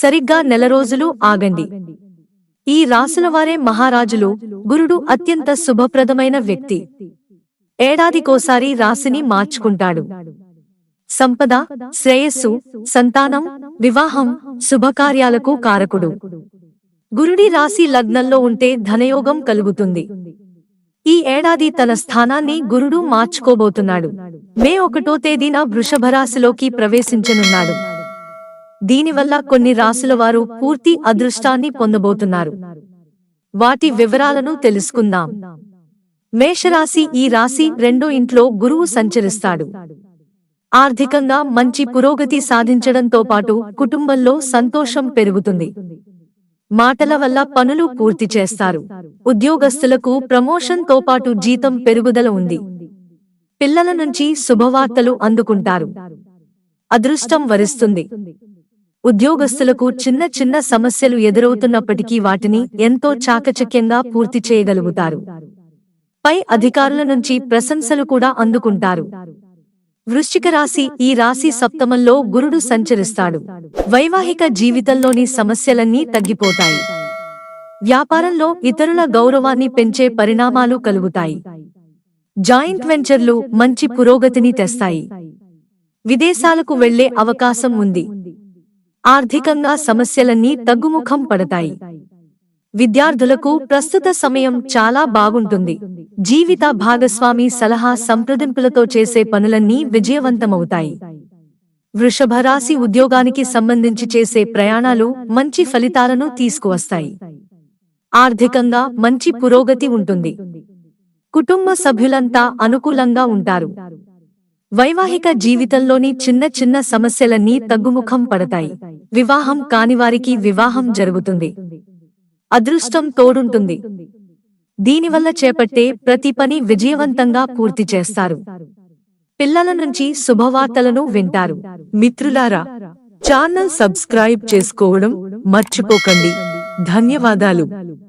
సరిగ్గా నెల రోజులు ఆగండి. ఈ రాసులవారే మహారాజులు. గురుడు అత్యంత శుభప్రదమైన వ్యక్తి. ఏడాదికోసారి రాశిని మార్చుకుంటాడు. సంపద, శ్రేయస్సు, సంతానం, వివాహం, శుభకార్యాలకు కారకుడు. గురుడి రాశి లగ్నంలో ఉంటే ధనయోగం కలుగుతుంది. ఈ ఏడాది తన స్థానాన్ని గురుడు మార్చుకోబోతున్నాడు. మే 1వ తేదీన వృషభరాశిలోకి ప్రవేశించనున్నాడు. దీనివల్ల కొన్ని రాశులవారు పూర్తి అదృష్టాన్ని పొందబోతున్నారు. వాటి వివరాలను తెలుసుకుందాం. మేషరాశి. ఈ రాశి 2వ ఇంట్లో గురువు సంచరిస్తాడు. ఆర్థికంగా మంచి పురోగతి సాధించడంతో పాటు కుటుంబంలో సంతోషం పెరుగుతుంది. మాటల వల్ల పనులు పూర్తి చేస్తారు. ఉద్యోగస్తులకు ప్రమోషన్ తో పాటు జీతం పెరుగుదల ఉంది. పిల్లల నుంచి శుభవార్తలు అందుకుంటారు. అదృష్టం వరిస్తుంది. ఉద్యోగస్తులకు చిన్న చిన్న సమస్యలు ఎదురవుతున్నప్పటికీ వాటిని ఎంతో చాకచక్యంగా పూర్తి చేయగలుగుతారు. పై అధికారుల నుంచి ప్రశంసలు కూడా అందుకుంటారు. వృశ్చిక రాశి. ఈ రాశి సప్తమంలో గురుడు సంచరిస్తాడు. వైవాహిక జీవితంలోని సమస్యలన్నీ తగ్గిపోతాయి. వ్యాపారంలో ఇతరుల గౌరవాన్ని పెంచే పరిణామాలు కలుగుతాయి. జాయింట్ వెంచర్లు మంచి పురోగతిని తెస్తాయి. విదేశాలకు వెళ్లే అవకాశం ఉంది. ఆర్థికంగా సమస్యలన్నీ తగ్గుముఖం పడతాయి. విద్యార్థులకు ప్రస్తుత సమయం చాలా బాగుంటుంది. జీవిత భాగస్వామి సలహా సంప్రదింపులతో చేసే పనులన్నీ విజయవంతమవుతాయి. వృషభ రాశి. ఉద్యోగానికి సంబంధించి చేసే ప్రయాణాలు మంచి ఫలితాలను తీసుకువస్తాయి. ఆర్థికంగా మంచి పురోగతి ఉంటుంది. కుటుంబ సభ్యులంతా అనుకూలంగా ఉంటారు. వైవాహిక జీవితంలోని చిన్న చిన్న సమస్యలన్నీ తగ్గుముఖం పడతాయి. వివాహం కానివారికి వివాహం జరుగుతుంది. అదృష్టం తోడుంటుంది. దీనివల్ల చేపట్టే ప్రతి పని విజయవంతంగా పూర్తి చేస్తారు. పిల్లల నుంచి శుభవార్తలను వింటారు. మిత్రులారా, ఛానల్ సబ్స్క్రైబ్ చేసుకోవడం మర్చిపోకండి. ధన్యవాదాలు.